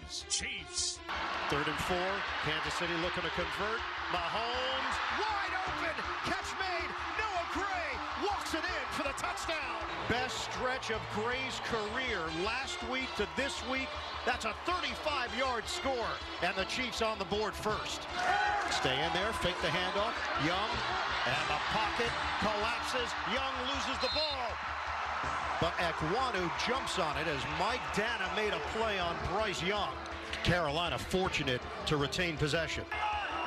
Rams, Chiefs. 3rd and 4. Kansas City looking to convert. Mahomes wide open. Catch made. Noah Gray walks it in for the touchdown. Best stretch of Gray's career last week to this week. That's a 35-yard score. And the Chiefs on the board first. Stay in there. Fake the handoff. Young. And the pocket collapses. Young loses the ball. But Ekwonu jumps on it as Mike Dana made a play on Bryce Young. Carolina fortunate to retain possession.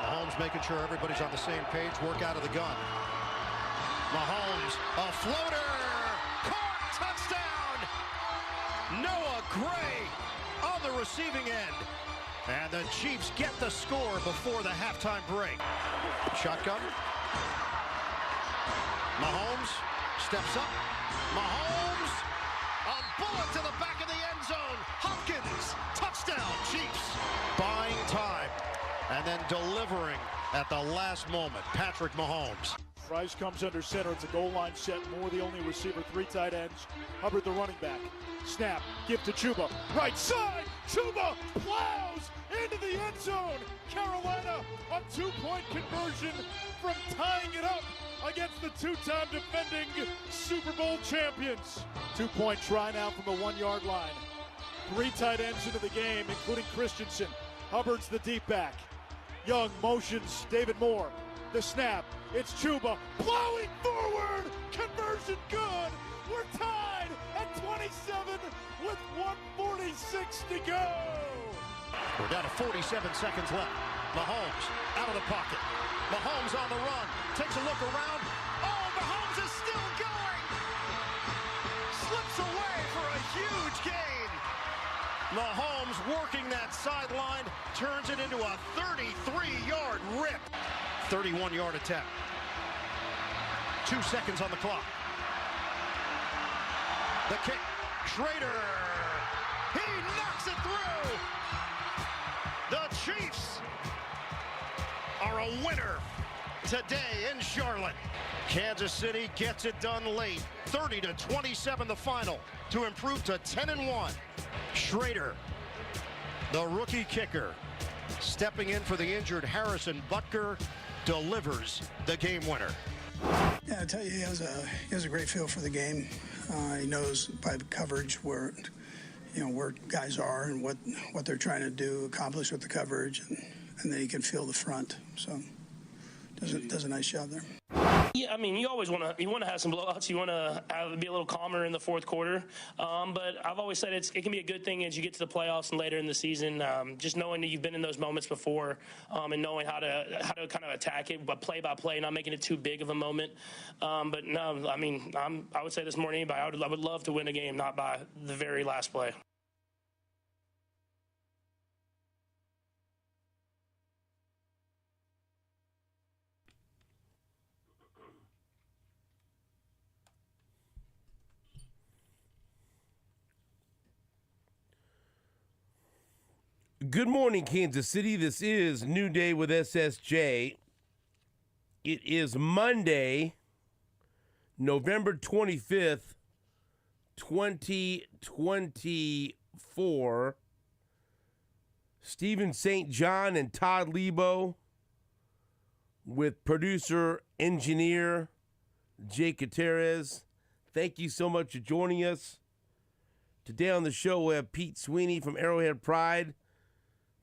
Mahomes making sure everybody's on the same page. Work out of the gun. Mahomes, a floater. Caught, touchdown. Noah Gray on the receiving end. And the Chiefs get the score before the halftime break. Shotgun. Mahomes steps up. Mahomes, a bullet to the back of the end zone. Hopkins, touchdown, Chiefs. Buying time and then delivering at the last moment. Patrick Mahomes. Rice comes under center. It's a goal line set. Moore the only receiver. 3 tight ends. Hubbard the running back. Snap. Give to Chuba. Right side. Chuba plows into the end zone. Carolina a 2-point conversion from tying it up against the 2-time defending Super Bowl champions. 2-point try now from the 1-yard line. 3 tight ends into the game, including Christensen. Hubbard's the deep back. Young motions David Moore. The snap. It's Chuba plowing forward. Conversion good. We're tied at 27 with 1:46 to go. We're down to 47 seconds left. Mahomes out of the pocket. Mahomes on the run. Takes a look around. Oh, Mahomes is still going. Slips away for a huge gain. Mahomes working that sideline. Turns it into a 33-yard rip. 31-yard attempt. 2 seconds on the clock. The kick. Schrader. He knocks it through. The Chiefs are a winner today in Charlotte. Kansas City gets it done late. 30-27 the final to improve to 10-1. Schrader, the rookie kicker, stepping in for the injured Harrison Butker, delivers the game winner. Yeah, I tell you, he has a great feel for the game. He knows by coverage where guys are and what they're trying to do, accomplish with the coverage, and then he can feel the front. So does a nice job there. Yeah, I mean, you always want to have some blowouts. You want to be a little calmer in the fourth quarter. But I've always said it can be a good thing as you get to the playoffs and later in the season. Just knowing that you've been in those moments before, and knowing how to kind of attack it, but play by play, not making it too big of a moment. But no, I mean, I would say this more than anybody. I would love to win a game, not by the very last play. Good morning, Kansas City. This is New Day with SSJ. It is Monday, November 25th, 2024. Stephen St. John and Todd Leabo with producer, engineer, Jake Gutierrez. Thank you so much for joining us. Today on the show, we have Pete Sweeney from Arrowhead Pride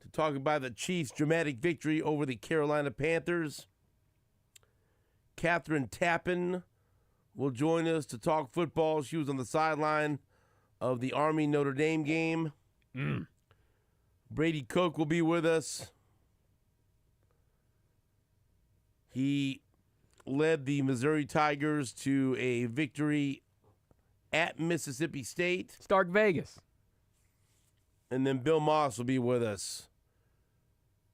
to talk about the Chiefs' dramatic victory over the Carolina Panthers. Catherine Tappan will join us to talk football. She was on the sideline of the Army-Notre Dame game. Brady Cook will be with us. He led the Missouri Tigers to a victory at Mississippi State. Stark Vegas. And then Bill Moss will be with us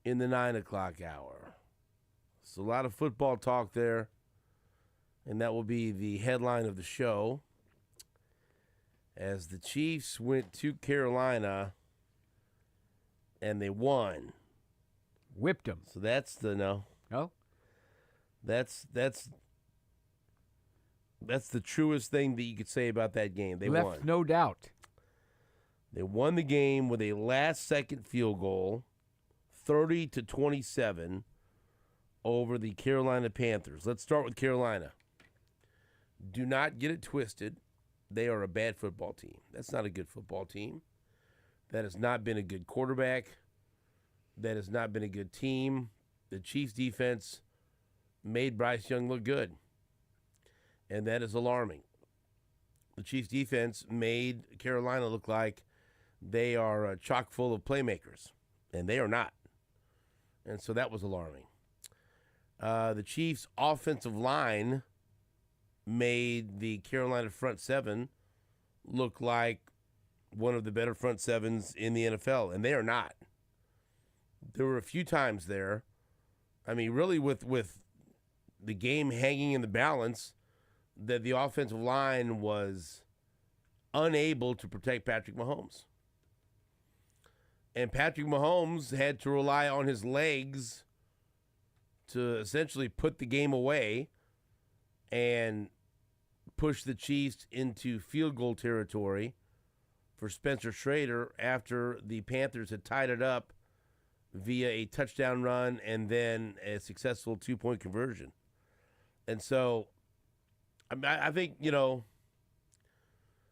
in the 9 o'clock hour. So a lot of football talk there, and that will be the headline of the show. As the Chiefs went to Carolina, and they won. Whipped them. So that's the no. Oh? That's the truest thing that you could say about that game. They Left won. no doubt. They won the game with a last-second field goal, 30-27, over the Carolina Panthers. Let's start with Carolina. Do not get it twisted. They are a bad football team. That's not a good football team. That has not been a good quarterback. That has not been a good team. The Chiefs' defense made Bryce Young look good, and that is alarming. The Chiefs' defense made Carolina look like they are chock full of playmakers, and they are not. And so that was alarming. The Chiefs' offensive line made the Carolina front seven look like one of the better front sevens in the NFL, and they are not. There were a few times there, I mean, really with the game hanging in the balance, that the offensive line was unable to protect Patrick Mahomes. And Patrick Mahomes had to rely on his legs to essentially put the game away and push the Chiefs into field goal territory for Spencer Schrader after the Panthers had tied it up via a touchdown run and then a successful 2-point conversion. And so I think,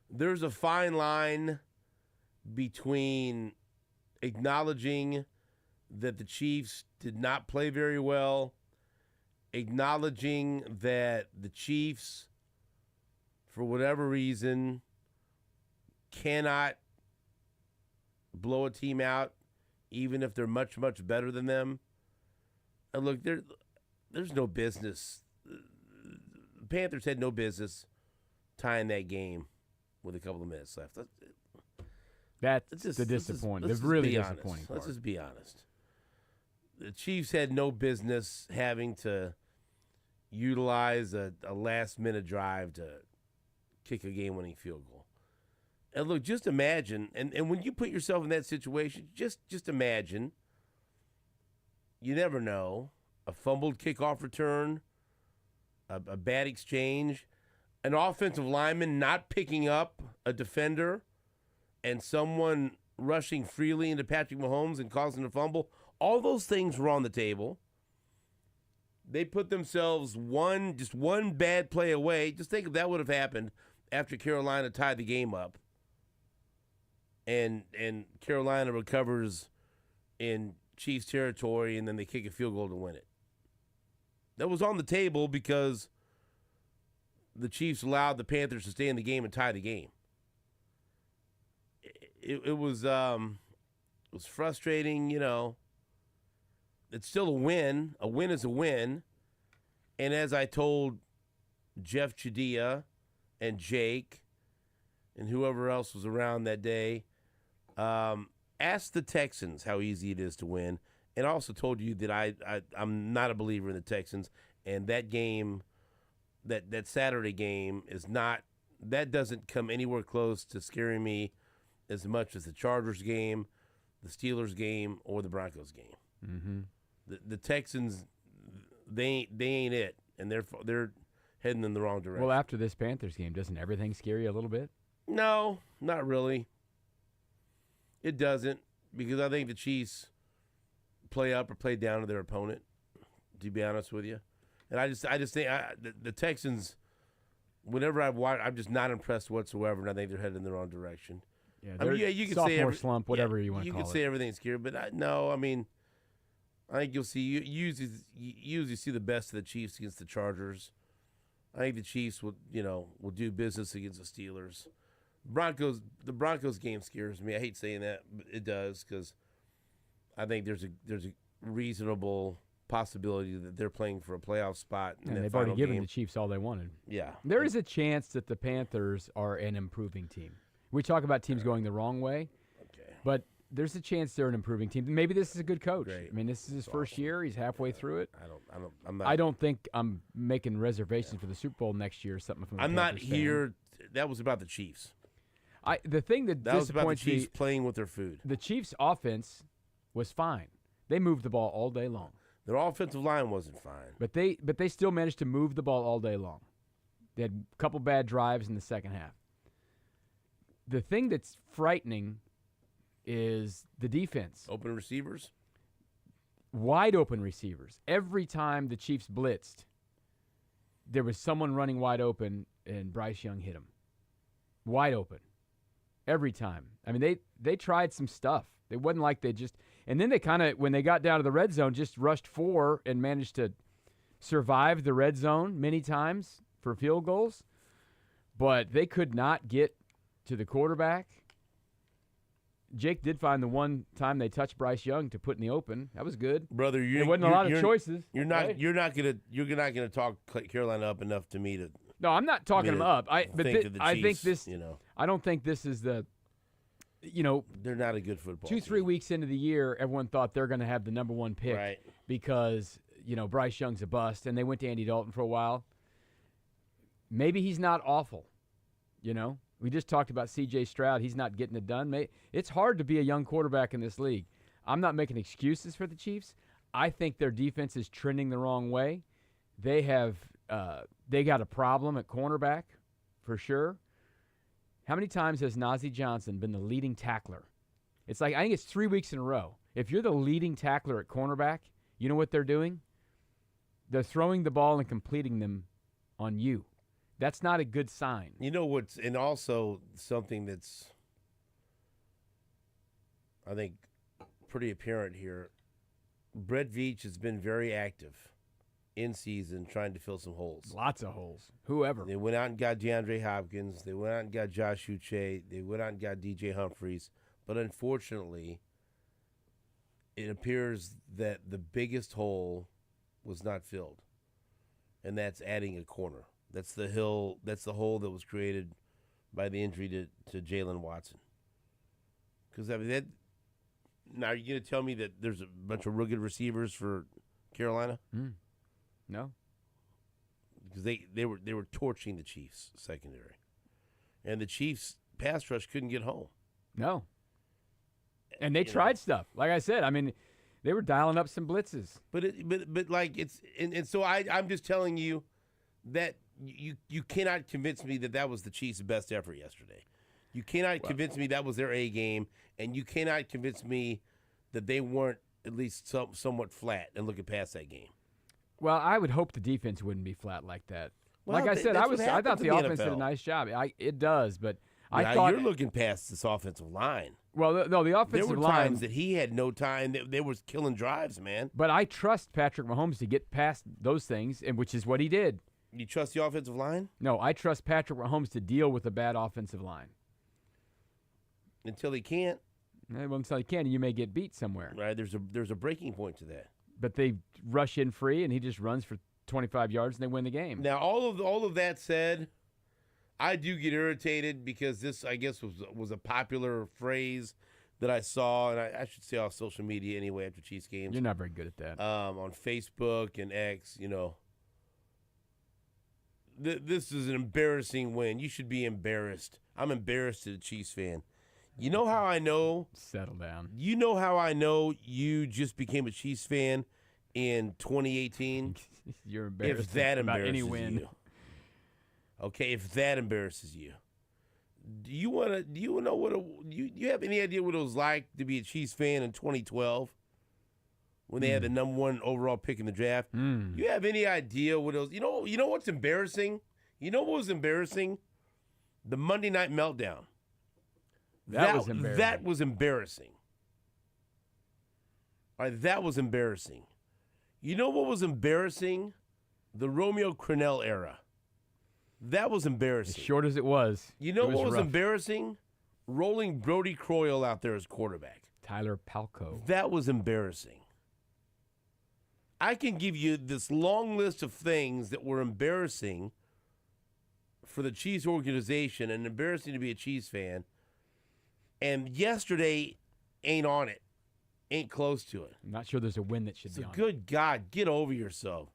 there's a fine line between acknowledging that the Chiefs did not play very well, acknowledging that the Chiefs, for whatever reason, cannot blow a team out, even if they're much, much better than them. And look, there's no business. The Panthers had no business tying that game with a couple of minutes left. That's the disappointing. The really disappointing part. Let's just be honest. The Chiefs had no business having to utilize a last-minute drive to kick a game-winning field goal. And look, just imagine, and when you put yourself in that situation, just imagine, you never know, a fumbled kickoff return, a bad exchange, an offensive lineman not picking up a defender, and someone rushing freely into Patrick Mahomes and causing a fumble. All those things were on the table. They put themselves just one bad play away. Just think if that would have happened after Carolina tied the game up. And Carolina recovers in Chiefs territory, and then they kick a field goal to win it. That was on the table because the Chiefs allowed the Panthers to stay in the game and tie the game. It was frustrating, It's still a win. A win is a win. And as I told Jeff Chidea and Jake and whoever else was around that day, ask the Texans how easy it is to win. And I also told you that I'm not a believer in the Texans. And that game, that Saturday game, that doesn't come anywhere close to scaring me as much as the Chargers game, the Steelers game, or the Broncos game. Mm-hmm. The Texans, they ain't it, and they're heading in the wrong direction. Well, after this Panthers game, doesn't everything scare you a little bit? No, not really. It doesn't, because I think the Chiefs play up or play down to their opponent, to be honest with you. And I just think the Texans, whenever I've watched, I'm just not impressed whatsoever, and I think they're headed in the wrong direction. Yeah, you can sophomore say slump, whatever you want to call it. You can say everything's scary, but I think you'll see. You usually see the best of the Chiefs against the Chargers. I think the Chiefs will do business against the Steelers. The Broncos game scares me. I hate saying that, but it does, because I think there's a reasonable possibility that they're playing for a playoff spot. And they've already given the Chiefs all they wanted. Yeah, there is a chance that the Panthers are an improving team. We talk about teams going the wrong way, but there's a chance they're an improving team. Maybe this is a good coach. Great. I mean, this is his first year. He's halfway through it. I'm not. I don't think I'm making reservations for the Super Bowl next year or something. From I'm not here. That was about the Chiefs. The thing that was about the disappoints Chiefs me, playing with their food. The Chiefs' offense was fine. They moved the ball all day long. Their offensive line wasn't fine. But they still managed to move the ball all day long. They had a couple bad drives in the second half. The thing that's frightening is the defense. Open receivers? Wide open receivers. Every time the Chiefs blitzed, there was someone running wide open, and Bryce Young hit him. Wide open. Every time. I mean, they tried some stuff. It wasn't like they just – and then they kind of, when they got down to the red zone, just rushed 4 and managed to survive the red zone many times for field goals. But they could not get to the quarterback. Jake did find the one time they touched Bryce Young to put in the open. That was good, brother. There wasn't a lot of choices. You're not gonna talk Carolina up enough to me to. No, I'm not talking them up. I think this. You know, I don't think this is the. You know, they're not a good football. 2-3 weeks into the year, everyone thought they're going to have the number 1 pick, right? Because Bryce Young's a bust, and they went to Andy Dalton for a while. Maybe he's not awful. We just talked about C.J. Stroud. He's not getting it done. It's hard to be a young quarterback in this league. I'm not making excuses for the Chiefs. I think their defense is trending the wrong way. They got a problem at cornerback for sure. How many times has Najee Johnson been the leading tackler? It's like, I think it's 3 weeks in a row. If you're the leading tackler at cornerback, you know what they're doing? They're throwing the ball and completing them on you. That's not a good sign. You know what's, and also something that's, I think, pretty apparent here. Brett Veach has been very active in season trying to fill some holes. Lots of holes. Whoever. They went out and got DeAndre Hopkins. They went out and got Josh Uche. They went out and got DJ Humphries. But unfortunately, it appears that the biggest hole was not filled, and that's adding a corner. That's the hole that was created by the injury to Jalen Watson. Because now are you going to tell me that there's a bunch of rugged receivers for Carolina? No. Because they were torching the Chiefs secondary, and the Chiefs pass rush couldn't get home. No. And they tried stuff. Like I said, I mean, they were dialing up some blitzes. But like it's and so I'm just telling you that you cannot convince me that was the Chiefs' best effort yesterday. You cannot convince me that was their A game, and you cannot convince me that they weren't at least somewhat flat and looking past that game. Well, I would hope the defense wouldn't be flat like that. Well, like I said, I thought the offense did a nice job. It does, but I thought you're looking past this offensive line. Well, no, the offensive line. There were times that he had no time. They were killing drives, man. But I trust Patrick Mahomes to get past those things, and which is what he did. You trust the offensive line? No, I trust Patrick Mahomes to deal with a bad offensive line. Until he can't. Well, until he can, you may get beat somewhere. Right. There's a breaking point to that. But they rush in free, and he just runs for 25 yards, and they win the game. Now, all of that said, I do get irritated because this, I guess, was a popular phrase that I saw, and I should say off social media anyway after Chiefs games. You're not very good at that. On Facebook and X, this is an embarrassing win. You should be embarrassed. I'm embarrassed as a Chiefs fan. You know how I know? Settle down. You know how I know you just became a Chiefs fan in 2018? You're embarrassed if that about embarrasses any win. you. Okay, if that embarrasses you. Do you have any idea what it was like to be a Chiefs fan in 2012 when they had the number 1 overall pick in the draft? You have any idea what it was? You know what's embarrassing? You know what was embarrassing? The Monday Night Meltdown. That was embarrassing. That was embarrassing. All right, that was embarrassing. You know what was embarrassing? The Romeo Crennel era. That was embarrassing. As short as it was. You know what was rough. embarrassing? Rolling Brody Croyle out there as quarterback. Tyler Palko. That was embarrassing. I can give you this long list of things that were embarrassing for the Chiefs organization and embarrassing to be a Chiefs fan. And yesterday ain't on it. Ain't close to it. I'm not sure there's a win that should be on it. Good God, get over yourself.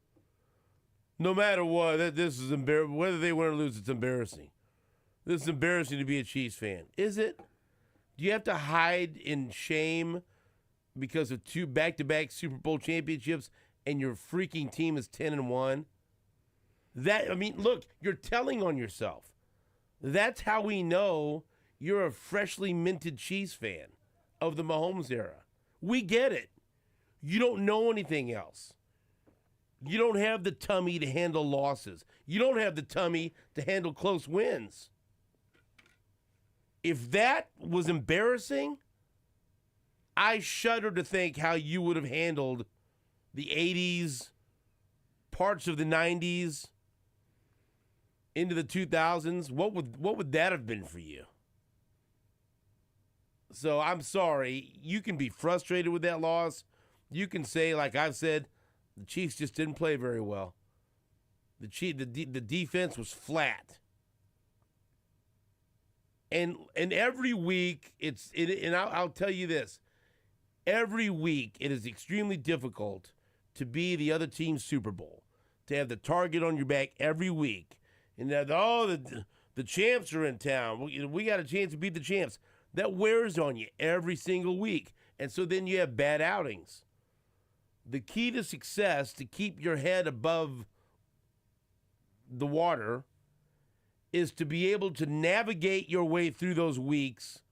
No matter what, this is embarrassing. Whether they win or lose, it's embarrassing. This is embarrassing to be a Chiefs fan. Is it? Do you have to hide in shame because of 2 back-to-back Super Bowl championships and your freaking team is 10-1? Look, you're telling on yourself. That's how we know you're a freshly minted Chiefs fan. of the Mahomes era. We get it. You don't know anything else. You don't have the tummy to handle losses. You don't have the tummy to handle close wins. If that was embarrassing, I shudder to think how you would have handled the 80s, parts of the 90s, into the 2000s. What would that have been for you? So I'm sorry. You can be frustrated with that loss. You can say, like I've said, the Chiefs just didn't play very well. The defense was flat. And every week I'll tell you this. Every week it is extremely difficult to be the other team's Super Bowl. To have the target on your back every week. And that, the champs are in town. We got a chance to beat the champs. That wears on you every single week. And so then you have bad outings. The key to success, to keep your head above the water, is to be able to navigate your way through those weeks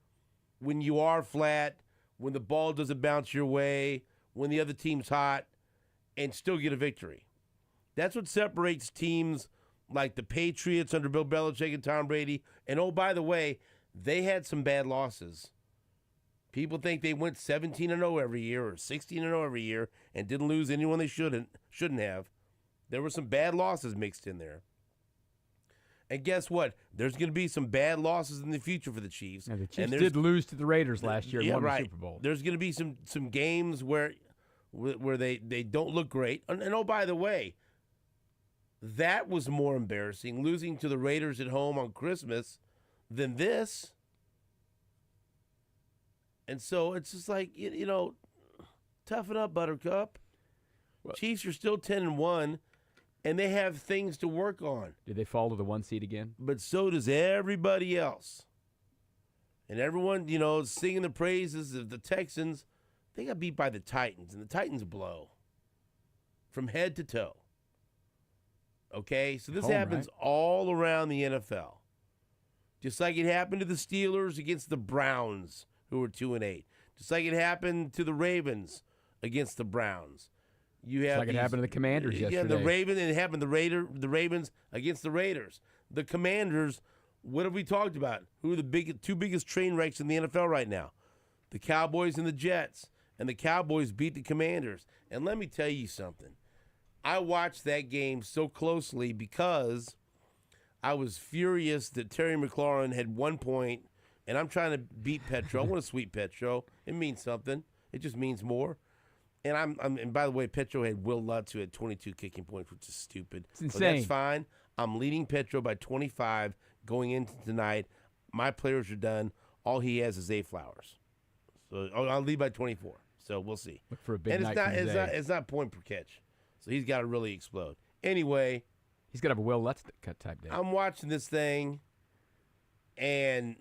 when you are flat, when the ball doesn't bounce your way, when the other team's hot, and still get a victory. That's what separates teams like the Patriots under Bill Belichick and Tom Brady. And, oh, by the way, they had some bad losses. People think they went 17-0 every year or 16-0 every year and didn't lose anyone they shouldn't have. There were some bad losses mixed in there. And guess what? There's going to be some bad losses in the future for the Chiefs. Yeah, the Chiefs did lose to the Raiders last year and won right. the Super Bowl. There's going to be some games where they don't look great. And oh, by the way, that was more embarrassing, losing to the Raiders at home on Christmas, than this. And so it's just like, toughen up, Buttercup. Well, Chiefs are still 10-1, and they have things to work on. Did they fall to the 1 seed again? But so does everybody else. And everyone, singing the praises of the Texans, they got beat by the Titans, and the Titans blow from head to toe. Okay? So this happens all around the NFL. Just like it happened to the Steelers against the Browns, who were 2-8. Just like it happened to the Ravens against the Browns. Just like it happened to the Commanders yesterday. Yeah, it happened to the Ravens against the Raiders. The Commanders, what have we talked about? Who are the two biggest train wrecks in the NFL right now? The Cowboys and the Jets. And the Cowboys beat the Commanders. And let me tell you something. I watched that game so closely because I was furious that Terry McLaurin had 1 point, and I'm trying to beat Petro. I want to sweep Petro. It means something. It just means more. And and by the way, Petro had Will Lutz, who had 22 kicking points, which is stupid. It's insane. But that's fine. I'm leading Petro by 25 going into tonight. My players are done. All he has is A Flowers. So I'll lead by 24. So we'll see. Look for a big night from Zay. It's not point per catch. So he's got to really explode. Anyway. He's got to have a Will Lutz type day. I'm watching this thing, and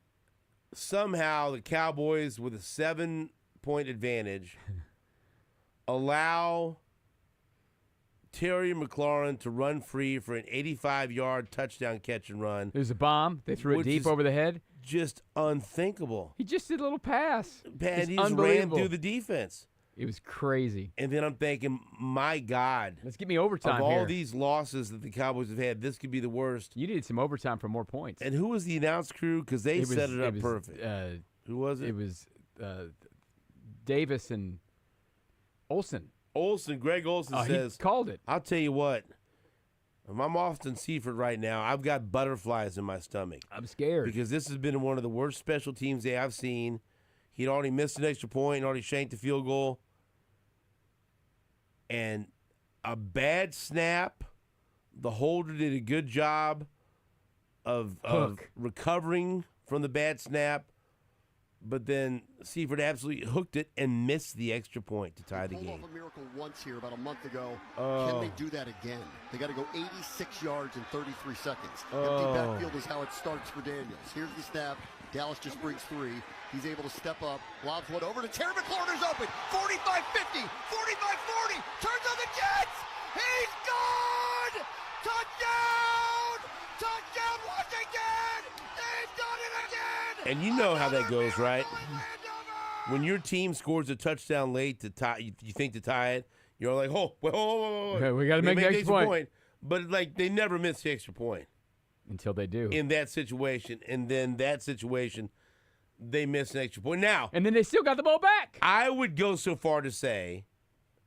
somehow the Cowboys, with a 7-point advantage, allow Terry McLaurin to run free for an 85-yard touchdown catch and run. There's a bomb. They threw it deep over the head. Just unthinkable. He just did a little pass. He just ran through the defense. It was crazy. And then I'm thinking, my God. Let's get me overtime Of all here. these losses that the Cowboys have had, this could be the worst. You needed some overtime for more points. And who was the announce crew? Because they set it up perfect. Who was it? It was Davis and Olsen. Greg Olsen says. He called it. I'll tell you what. If I'm Austin Seifert right now, I've got butterflies in my stomach. I'm scared. Because this has been one of the worst special teams I've seen. He'd already missed an extra point, already shanked a field goal. And a bad snap. The holder did a good job of recovering from the bad snap. But then Seifert absolutely hooked it and missed the extra point to tie the game. Pulled off a miracle once here about a month ago. Can they do that again? They got to go 86 yards in 33 seconds. Empty backfield is how it starts for Daniels. Here's the snap. Dallas just brings 3. He's able to step up. Lobs one over to Terry McLaurin, who's open. 45-50, 45-40. Turns on the Jets. He's gone. Touchdown. Touchdown, Washington. They've done it again. And you know how that goes, right? when your team scores a touchdown late to tie, you think to tie it, you're like, oh, whoa. We got to make the extra point. But, like, they never miss the extra point. Until they do. In that situation. And then that situation, they miss an extra point. Now. And then they still got the ball back. I would go so far to say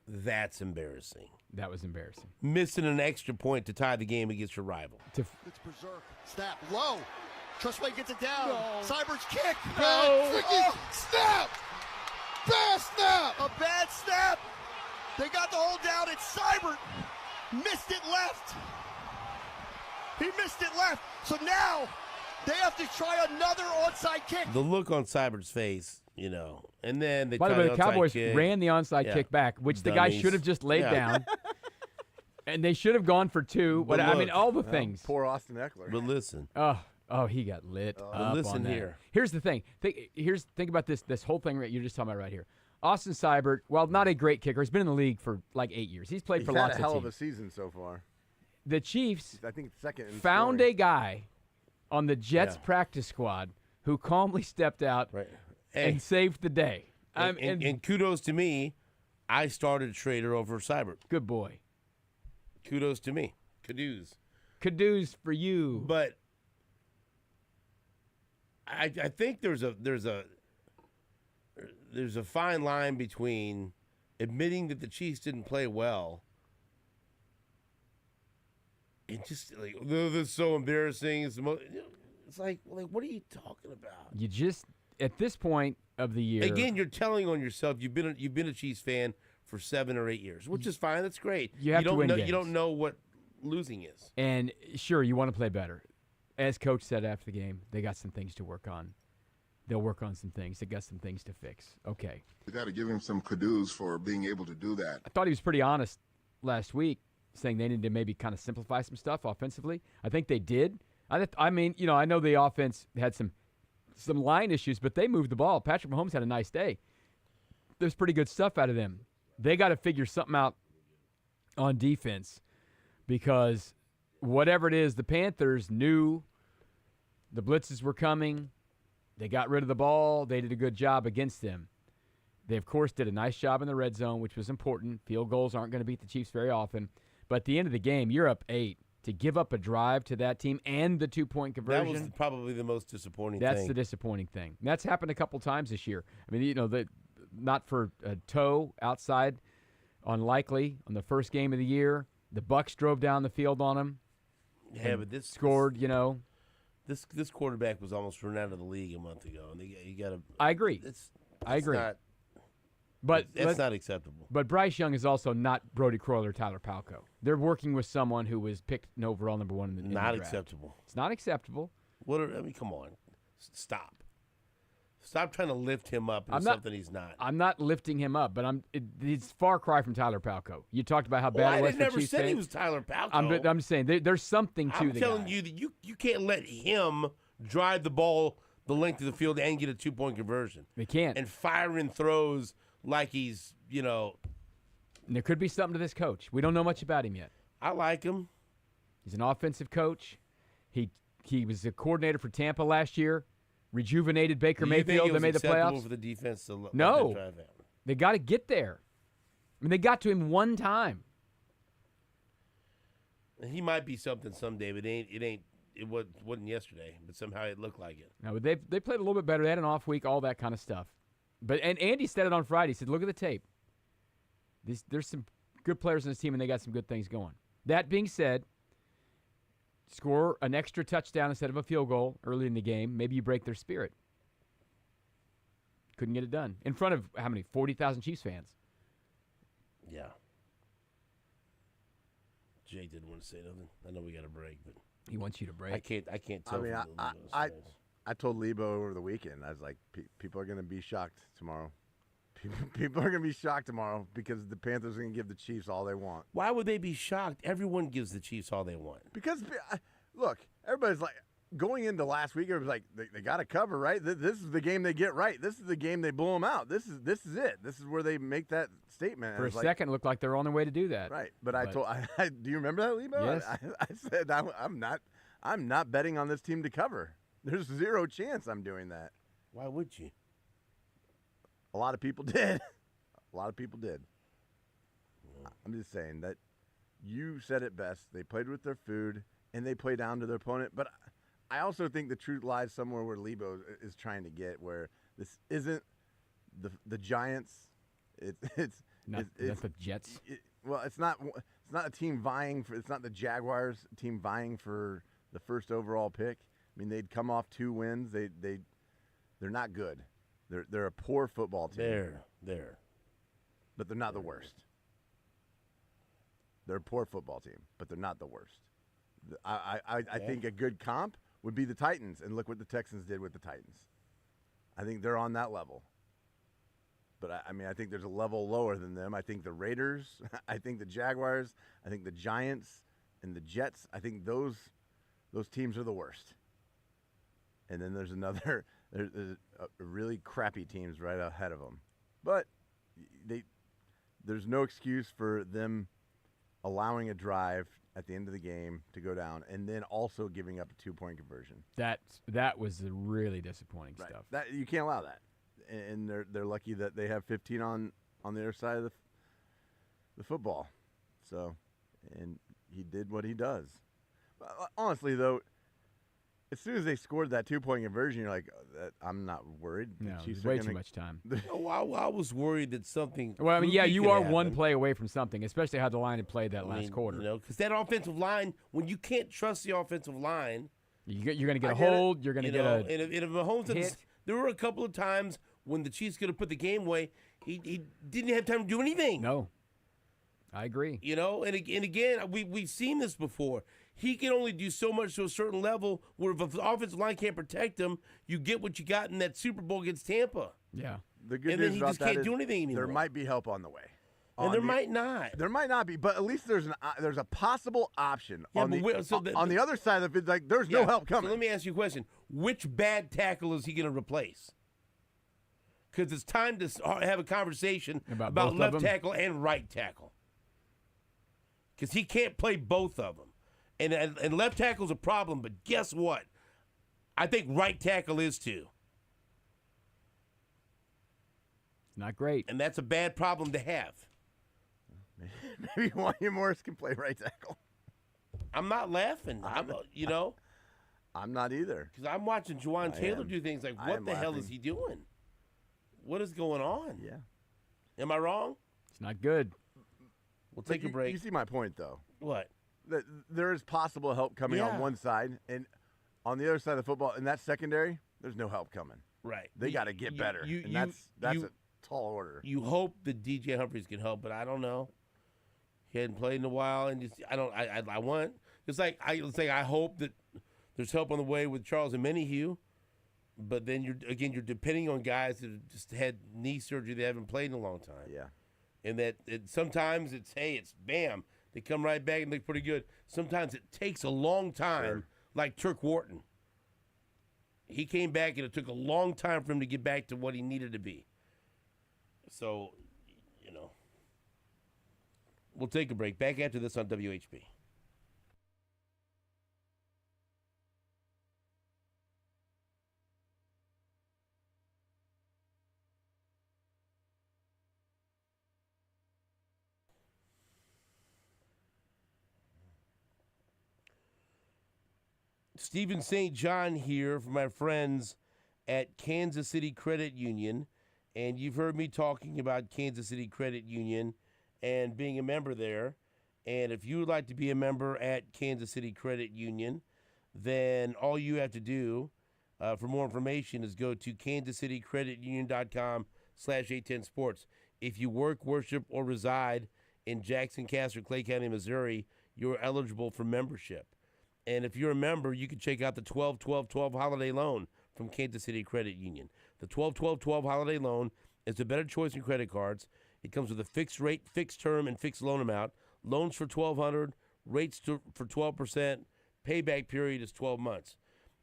that's embarrassing. That was embarrassing. Missing an extra point to tie the game against your rival. It's berserk. Snap. Low. Trustway gets it down. No. Seibert's kick. No. Snap. Bad snap. A bad snap. They got the hold down. It's Seibert. Missed it left. He missed it left. So now they have to try another onside kick. The look on Seibert's face, you know, and then they By the way, the Cowboys ran the onside kick back, which the guy should have just laid down. And they should have gone for two. But I mean, all the things. Poor Austin Eckler. But listen. Oh, he got lit up listen on that. here. Here's the thing. Think about this whole thing you're just talking about right here. Austin Seibert, while not a great kicker, has been in the league for like 8 years. He's played for lots of teams. He's had a hell of a season so far. The Chiefs, I think second in found scoring. a guy on the Jets practice squad who calmly stepped out and saved the day. And kudos to me, I started Schrader over Seibert. Good boy. Kudos to me. Kudos for you. But I think there's a fine line between admitting that the Chiefs didn't play well and just like, oh, this is so embarrassing. It's like what are you talking about? You just at this point of the year. Again, you're telling on yourself. You've been a Chiefs fan for 7 or 8 years, which is fine. That's great. You have to win games. You don't know what losing is. And sure, you want to play better. As Coach said after the game, they got some things to work on. They'll work on some things. They got some things to fix. Okay. You got to give him some kudos for being able to do that. I thought he was pretty honest last week, saying they need to maybe kind of simplify some stuff offensively. I think they did. I mean, you know, I know the offense had some line issues, but they moved the ball. Patrick Mahomes had a nice day. There's pretty good stuff out of them. They got to figure something out on defense because whatever it is, the Panthers knew the blitzes were coming. They got rid of the ball. They did a good job against them. They, of course, did a nice job in the red zone, which was important. Field goals aren't going to beat the Chiefs very often. But at the end of the game, you're up 8. To give up a drive to that team and the 2-point conversion. That was probably the most disappointing thing. That's the disappointing thing. And that's happened a couple times this year. I mean, you know, not for a toe outside unlikely on the first game of the year. The Bucs drove down the field on them. Yeah, but this scored, you know. This quarterback was almost run out of the league a month ago. And you got to. I agree. I agree. But that's not acceptable. But Bryce Young is also not Brody Croyle or Tyler Palko. They're working with someone who was picked overall number 1 in the Not draft. acceptable. It's not acceptable. I mean, come on. Stop. Stop trying to lift him up into something he's not. I'm not lifting him up, but it's far cry from Tyler Palko. You talked about how bad it was for Chiefs. I never said he was Tyler Palko. I'm just saying there's something to the guy. I'm telling you that you can't let him drive the ball the length of the field and get a 2-point conversion. They can't. And fire in throws like he's, you know. And there could be something to this coach. We don't know much about him yet. I like him. He's an offensive coach. He was a coordinator for Tampa last year. Rejuvenated Baker Mayfield. They made the playoffs. For the defense to no, drive out. They got to get there. I mean, they got to him one time. He might be something someday, but it wasn't yesterday. But somehow it looked like it. No, they played a little bit better. They had an off week, all that kind of stuff. And Andy said it on Friday. He said, "Look at the tape. There's some good players on this team, and they got some good things going." That being said, score an extra touchdown instead of a field goal early in the game. Maybe you break their spirit. Couldn't get it done. In front of how many? 40,000 Chiefs fans. Yeah. Jake didn't want to say nothing. I know we got a break, but he wants you to break. I can't tell. I mean, I told Leabo over the weekend, I was like, people are going to be shocked tomorrow. People are going to be shocked tomorrow because the Panthers are going to give the Chiefs all they want. Why would they be shocked? Everyone gives the Chiefs all they want. Because, look, everybody's like, going into last week, it was like, they got to cover, right? This is the game they get right. This is the game they blow them out. This is it. This is where they make that statement. For a second, it looked like they're on their way to do that. Right. But I do you remember that, Leabo? Yes. I said, I'm not betting on this team to cover. There's zero chance I'm doing that. Why would you? A lot of people did. A lot of people did. I'm just saying that you said it best. They played with their food, and they play down to their opponent. But I also think the truth lies somewhere where Leabo is trying to get, where this isn't the Giants. It's the Jets. It's not a team vying for. It's not the Jaguars team vying for the first overall pick. I mean, they'd come off 2 wins. They're not good. They're a poor football team. But they're not the worst. They're a poor football team, but they're not the worst. I think a good comp would be the Titans, and look what the Texans did with the Titans. I think they're on that level. But, I think there's a level lower than them. I think the Raiders, I think the Jaguars, I think the Giants and the Jets, I think those teams are the worst. And then there's there's really crappy teams right ahead of them. But there's no excuse for them allowing a drive at the end of the game to go down and then also giving up a 2-point conversion. That was the really disappointing stuff. That you can't allow that. And they're lucky that they have 15 on the other side of the football. So, and he did what he does. Honestly, though, as soon as they scored that 2-point conversion, you're like, I'm not worried. No, it's way too much time. I was worried that something. Well, you are one play away from something, especially how the line had played that last quarter. Because that offensive line, when you can't trust the offensive line, you're going to get a hold. You're going to get a and if Mahomes hit. There were a couple of times when the Chiefs could have put the game away. He didn't have time to do anything. No, I agree. And again, we've seen this before. He can only do so much to a certain level where if the offensive line can't protect him, you get what you got in that Super Bowl against Tampa. Yeah. The good and news then he about just that can't is do anything anymore. there might be help on the way. And there might not. There might not be, but at least there's a possible option. Yeah, on the other side of it, like there's no help coming. So let me ask you a question. Which bad tackle is he going to replace? Because it's time to have a conversation about left tackle and right tackle. Because he can't play both of them. And left tackle's a problem, but guess what? I think right tackle is too. Not great. And that's a bad problem to have. Maybe Wanya Morris can play right tackle. I'm not laughing. I'm not either. Because I'm watching Juwan Taylor do things like, what the hell is he doing? What is going on? Yeah. Am I wrong? It's not good. We'll take a break. You see my point, though. What? That there is possible help coming on one side, and on the other side of the football, in that secondary, there's no help coming. Right. They got to get better, and that's a tall order. You hope that DJ Humphries can help, but I don't know. He hadn't played in a while, and I want. I hope that there's help on the way with Charles and Menahue, but then you're depending on guys that have just had knee surgery that haven't played in a long time. Yeah. And that sometimes it's bam, they come right back and look pretty good. Sometimes it takes a long time, like Turk Wharton. He came back and it took a long time for him to get back to what he needed to be. So, we'll take a break. Back after this on WHB. Stephen St. John here for my friends at Kansas City Credit Union. And you've heard me talking about Kansas City Credit Union and being a member there. And if you would like to be a member at Kansas City Credit Union, then all you have to do for more information is go to kansascitycreditunion.com/810sports. If you work, worship, or reside in Jackson, Castor, Clay County, Missouri, you're eligible for membership. And if you're a member, you can check out the 12-12-12 holiday loan from Kansas City Credit Union. The 12-12-12 holiday loan is a better choice in credit cards. It comes with a fixed rate, fixed term, and fixed loan amount. Loans for $1,200, rates for 12%. Payback period is 12 months.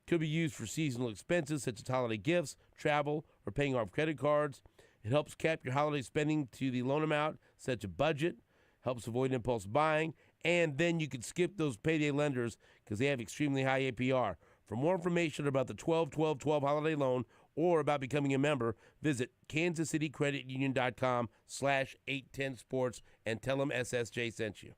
Could be used for seasonal expenses such as holiday gifts, travel, or paying off credit cards. It helps cap your holiday spending to the loan amount, sets a budget, helps avoid impulse buying, and then you can skip those payday lenders because they have extremely high APR. For more information about the 12-12-12 holiday loan or about becoming a member, visit kansascitycreditunion.com/810sports and tell them SSJ sent you.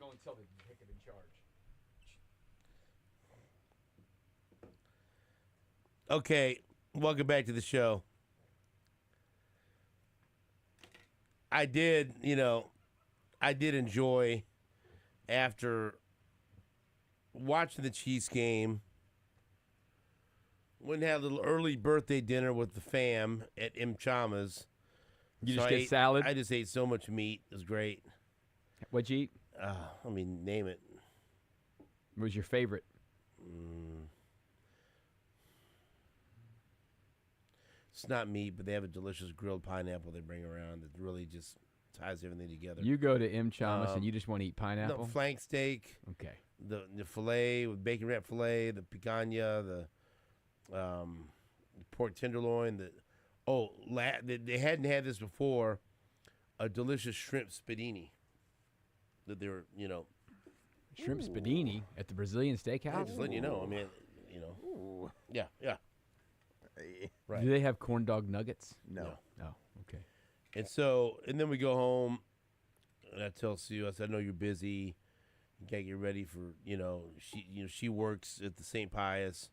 go and tell the detective in charge. Okay, welcome back to the show. I did enjoy after watching the Chiefs game. Went and had a little early birthday dinner with the fam at M. Chama's. You just get salad? I just ate so much meat. It was great. What'd you eat? Name it. What was your favorite? It's not meat, but they have a delicious grilled pineapple they bring around that really just ties everything together. You go to M. Chama's and you just want to eat pineapple? The flank steak. Okay. The filet with bacon wrap filet, the picanha, the pork tenderloin. They hadn't had this before. A delicious shrimp spadini. That they were, Shrimp spadini at the Brazilian steakhouse? I'm just letting you know. Ooh. Yeah. Right. Do they have corn dog nuggets? No. Oh, okay. And then we go home, and I tell Sue, I said, I know you're busy. You gotta get ready for, she works at the St. Pius.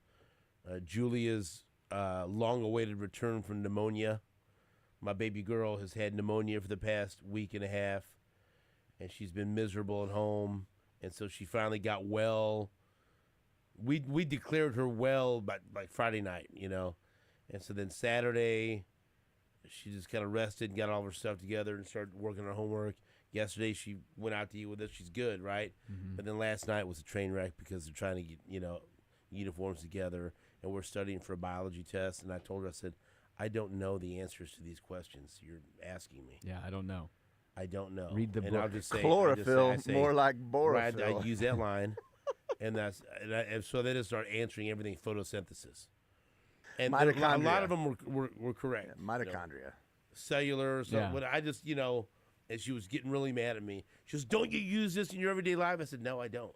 Julia's long-awaited return from pneumonia. My baby girl has had pneumonia for the past week and a half, and she's been miserable at home, and so she finally got well. We declared her well by Friday night, and so then Saturday, she just kind of rested and got all of her stuff together and started working on her homework. Yesterday, she went out to eat with us. She's good, right? Mm-hmm. But then last night was a train wreck because they're trying to get, uniforms together, and we're studying for a biology test. And I told her, I said, I don't know the answers to these questions you're asking me. Yeah, I don't know. I don't know. Read the book. I'll just say, chlorophyll, more like borophyll. Right, I use that line, and so they just start answering everything photosynthesis. And a lot of them were correct. Yeah, mitochondria. Cellular. So when I just, and she was getting really mad at me. She goes, don't you use this in your everyday life? I said, no, I don't.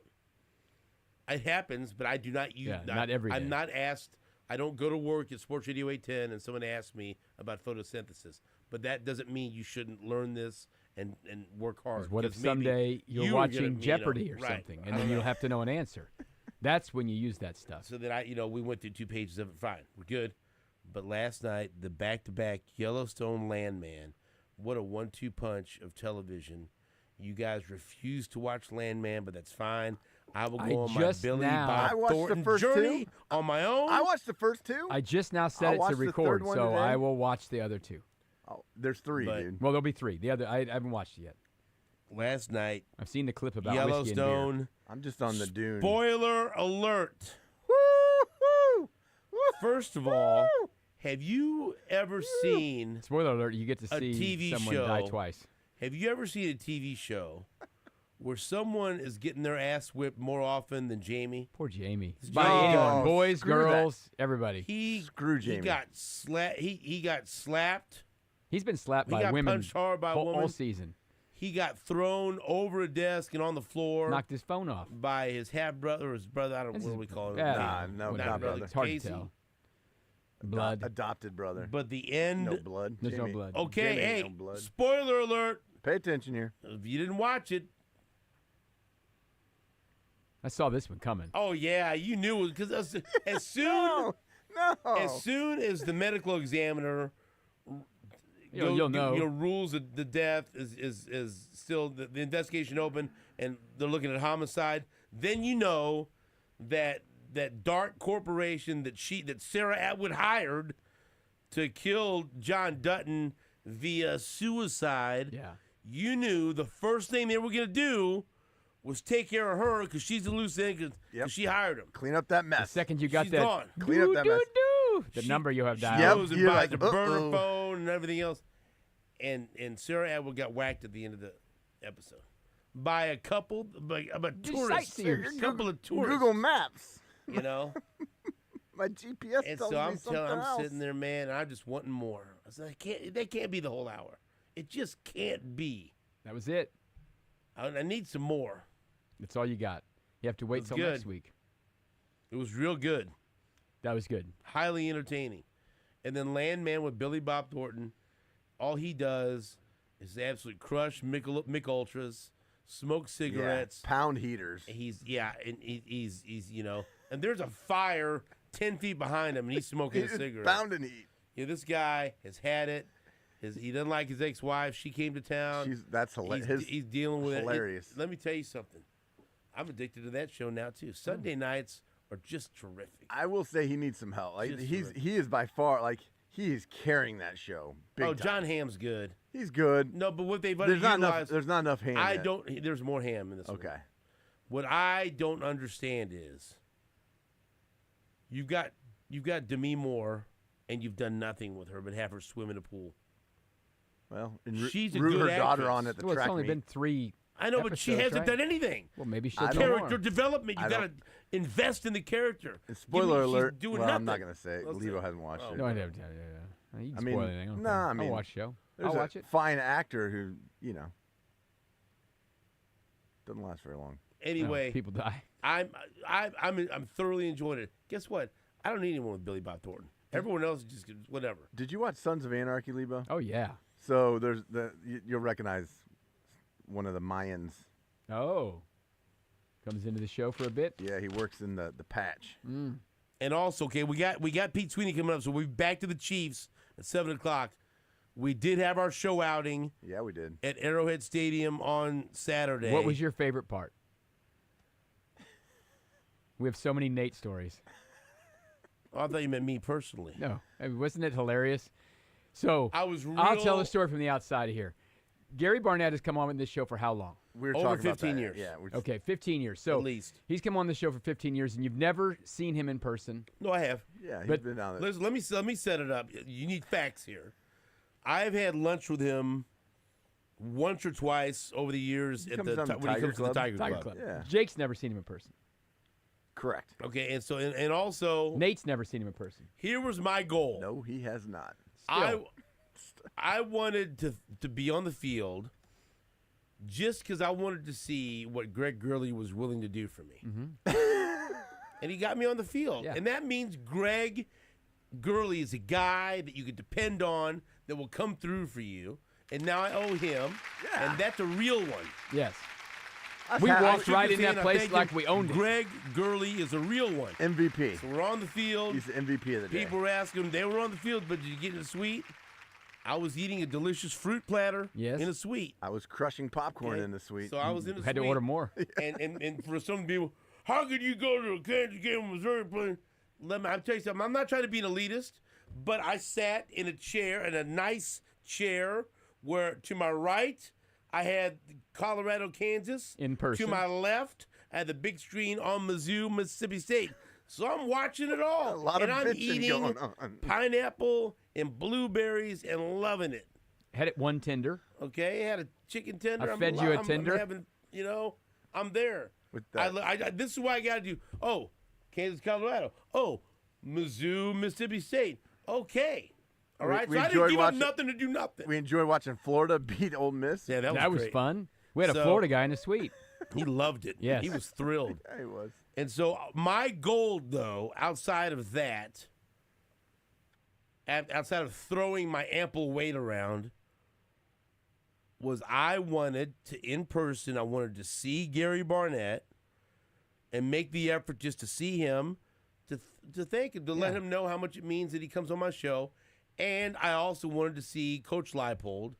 It happens, but I do not use it. Not every day. I'm not asked. I don't go to work at Sports Radio 810 and someone asks me about photosynthesis. But that doesn't mean you shouldn't learn this and work hard. What if someday you're watching Jeopardy or something, and then you'll have to know an answer? That's when you use that stuff. So that we went through 2 pages of it. Fine, we're good. But last night, the back-to-back Yellowstone Landman, what a 1-2 punch of television. You guys refuse to watch Landman, but that's fine. I will go on my Billy Bob Thornton journey on my own. I watched the first 2. I just now set it to record, so I will watch the other 2. Oh, there's 3, dude. Well, there'll be 3. The other I haven't watched it yet. Last night, I've seen the clip about Yellowstone. whiskey and beer. I'm just on the dune. Spoiler alert. Woo-hoo! First of all, have you ever seen Spoiler alert, you get to see TV someone show die twice. Have you ever seen a TV show where someone is getting their ass whipped more often than Jamie? Poor Jamie. By anyone, boys, girls, everybody. Screw Jamie. He got slapped. He's been slapped by got women punched hard by women all season. He got thrown over a desk and on the floor. Knocked his phone off. By his half brother or his brother. I don't know what we call him. Not brother. It's hard to tell. Blood. Adopted brother. But the end. No blood. There's no blood. Okay, Jamie, hey, no blood. Spoiler alert. Pay attention here. If you didn't watch it. I saw this one coming. Oh, yeah, you knew it. Because as soon as the medical examiner you'll know. Rules that the death is still the investigation open and they're looking at homicide, then you know that dark corporation that Sarah Atwood hired to kill John Dutton via suicide. Yeah. You knew the first thing they were going to do was take care of her because she's the loose end because she hired him. Clean up that mess. The second you got She's that, gone. Clean up that mess. The number you have dialed. She goes and buys like, a burner phone and everything else. And Sarah Atwood got whacked at the end of the episode by a couple, about tourists, a couple of tourists. Google Maps. You know? My GPS and tells so me something else. I'm sitting there, man, and I'm just wanting more. I said, that can't be the whole hour. It just can't be. That was it. I need some more. That's all you got. You have to wait till next week. It was real good. That was good. Highly entertaining. And then Landman with Billy Bob Thornton, all he does is absolutely crush Mick Ultras, smoke cigarettes, pound heaters. He's and there's a fire 10 feet behind him, and he's smoking a cigarette. Pounding heat. Yeah, this guy has had it. He doesn't like his ex-wife. She came to town. That's hilarious. He's dealing with hilarious. Let me tell you something. I'm addicted to that show now too. Sunday nights are just terrific. I will say he needs some help. Like he is by far he is carrying that show. Big time. John Hamm's good. He's good. No, but what they've there's not enough Ham. There's more Ham in this. Okay. One. What I don't understand is you've got Demi Moore, and you've done nothing with her but have her swim in a pool. Well, she's a root good her actress. daughter on at the track It's only meet. been 3. I know, but she hasn't done anything. Well, maybe she'll do character more. development. You got to invest in the character. And spoiler alert. Doing well, nothing. I'm not going to say it. Leabo hasn't watched it. No, I don't. Yeah. You can spoil anything. I'll watch the show. I'll watch it. Fine actor who doesn't last very long. Anyway, no, people die. I'm thoroughly enjoying it. Guess what? I don't need anyone with Billy Bob Thornton. Everyone else is just whatever. Did you watch Sons of Anarchy, Leabo? Oh yeah. So you'll recognize one of the Mayans. Oh. Comes into the show for a bit. Yeah, he works in the patch. Mm. And also, okay, we got Pete Sweeney coming up, so we'll be back to the Chiefs at 7:00. We did have our show outing. Yeah, we did. At Arrowhead Stadium on Saturday. What was your favorite part? We have so many Nate stories. Oh, I thought you meant me personally. No. I mean, wasn't it hilarious? So I'll tell the story from the outside of here. Gary Barnett has come on with this show for how long? We were over talking 15 about that. years. Yeah. Okay, 15 years. So at least he's come on the show for 15 years, and you've never seen him in person. No, I have. Yeah, he's been on it. Let me set it up. You need facts here. I've had lunch with him once or twice over the years when he comes to the Tiger Club. Yeah. Jake's never seen him in person. Correct. Okay, and so and also Nate's never seen him in person. Here was my goal. No, he has not. I wanted to be on the field just because I wanted to see what Greg Gurley was willing to do for me. Mm-hmm. And he got me on the field. Yeah. And that means Greg Gurley is a guy that you can depend on that will come through for you. And now I owe him. Yeah. And that's a real one. Yes. We walked right in that And place like we owned it. Greg Gurley is a real one. MVP. So we're on the field. He's the MVP of the day. People were asking him, they were on the field, but did you get in the suite? I was eating a delicious fruit platter in a suite. I was crushing popcorn in the suite. So I was in the suite. Had to order more. And for some people, how could you go to a Kansas game, Missouri playing? I'll tell you something. I'm not trying to be an elitist, but I sat in a chair, in a nice chair, where to my right, I had Colorado, Kansas. In person. To my left, I had the big screen on Mizzou, Mississippi State. So I'm watching it all. A lot of I'm bitching eating going on. pineapple and blueberries and loving it. Had it one tender. Okay, I had a chicken tender. I fed you a tender. I'm having, I'm there. With that. This is what I got to do. Oh, Kansas, Colorado. Oh, Mizzou, Mississippi State. Okay. All right. So I didn't give up nothing to do nothing. We enjoyed watching Florida beat Ole Miss. Yeah, that was great. Fun. We had a Florida guy in the suite. He loved it. Yes. He was thrilled. Yeah, he was. And so my goal, though, outside of that, outside of throwing my ample weight around, was I wanted to, in person, I wanted to see Gary Barnett and make the effort just to see him, to thank him, to let him know how much it means that he comes on my show. And I also wanted to see Coach Leipold,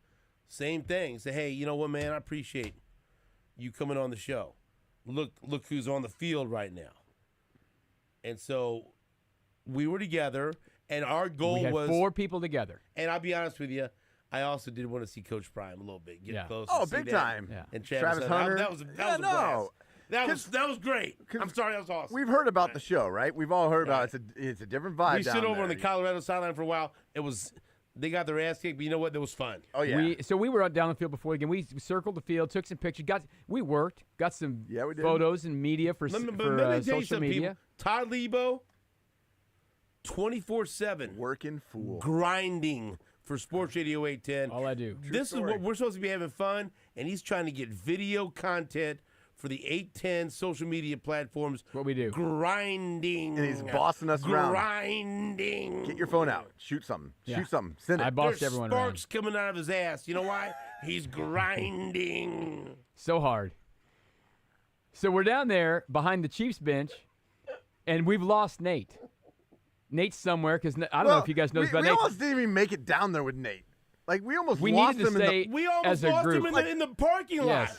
same thing. Say, hey, you know what, man, I appreciate you coming on the show. Look who's on the field right now. And so we were together, and our goal was 4 people together. And I'll be honest with you, I also did want to see Coach Prime a little bit, get close. Oh, and see big that. time. Yeah. And Travis Hunter. That was a blast. That was great. I'm sorry, that was awesome. We've heard about the show, right? We've all heard about it. It's a different vibe. We sit over on the Colorado sideline for a while. They got their ass kicked, but you know what? That was fun. Oh yeah. We were down the field before the game. We circled the field, took some pictures. We worked, got some we did. photos and media for let me tell you social something, media. People. Todd Leabo, 24/7, working fool, grinding for Sports Radio 810. All I do. This is what we're supposed to be having fun, and he's trying to get video content for the 810 social media platforms. What we do. Grinding. And he's bossing us around. Grinding. Get your phone out. Shoot something. Yeah. Shoot something. Send it. I bossed There's everyone sparks around. coming out of his ass. You know why? He's grinding. So hard. So we're down there behind the Chiefs bench, and we've lost Nate. Nate's somewhere because I don't know if you guys know about we Nate. We almost didn't even make it down there with Nate. Like, we almost We lost needed to him stay We almost as a lost group. him in the parking lot. Yes.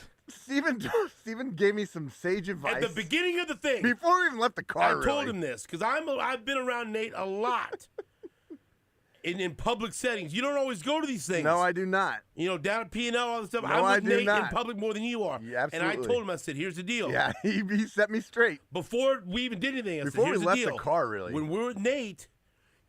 Steven gave me some sage advice. At the beginning of the thing. Before we even left the car, I told him this because I've been around Nate a lot in public settings. You don't always go to these things. No, I do not. You know, down at P&L, all this stuff. No, I'm I with do Nate not. in public more than you are. Yeah, and I absolutely. told him, I said, here's the deal. Yeah, he set me straight. Before we even did anything, I Before said, here's we the left deal. the car, really. When we're with Nate,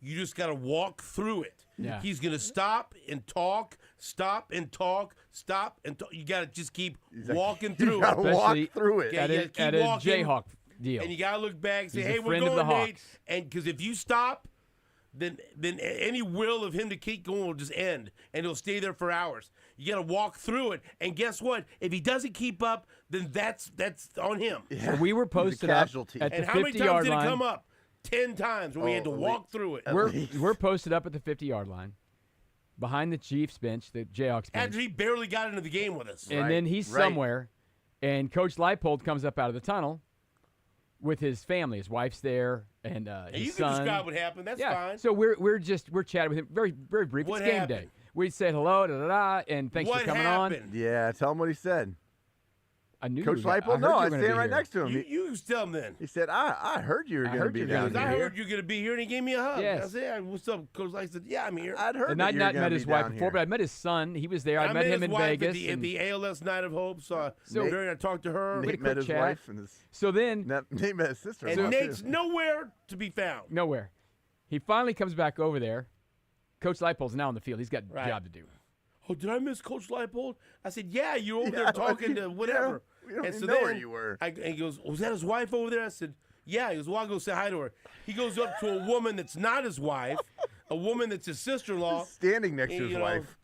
you just got to walk through it. Yeah. He's going to stop and talk, stop and talk, stop and talk. You got to just keep walking through You gotta it. walk Especially through it. Yeah, At, you a, gotta keep at a walking. Jayhawk deal. And you got to look back and say, He's a hey, we're friend of going, the Nate. Hawks. And because if you stop, then any will of him to keep going will just end, and he'll stay there for hours. You got to walk through it. And guess what? If he doesn't keep up, then that's on him. Yeah. So we were posted up casualty. at the And how many 50-yard times did it line. come up? 10 times where we had to at walk least. through it. We're posted up at the 50-yard line behind the Chiefs bench, the Jayhawks bench. After he barely got into the game with us. And then he's somewhere, and Coach Leipold comes up out of the tunnel with his family. His wife's there, and And his you son. can describe what happened. That's yeah. fine. So we're chatting with him, very brief. What it's game happened? day. We said hello, and thanks what for coming happened? Yeah, tell him what he said. on. I knew Coach you were, Leipold? I No, I was was standing right next to him. You tell him then. He said, I heard you were going to heard be you were down gonna I here. heard you're going to be here, and he gave me a hug. Yes. I said, hey, what's up, Coach Light? said, yeah, I'm here. I'd heard And that I'd you were not gonna met be his wife down before, here. but I met his son. He was there. I met his him in wife Vegas. at the ALS Night of Hope. So So- I talked to her. Wait, Nate a met quick his chat. wife and So then, Nate met his sister. And Nate's nowhere to be found. nowhere. He finally comes back over there. Coach Leipold's now on the field. He's got a job to do. Oh, did I miss Coach Leipold? I said, yeah, you were over there talking to whatever. We don't and even so know then where you were. and he goes, was that his wife over there? I said, yeah. He goes, well, I'll go say hi to her. He goes up to a woman that's not his wife, a woman that's his sister-in-law. Standing next to and, his you know, wife.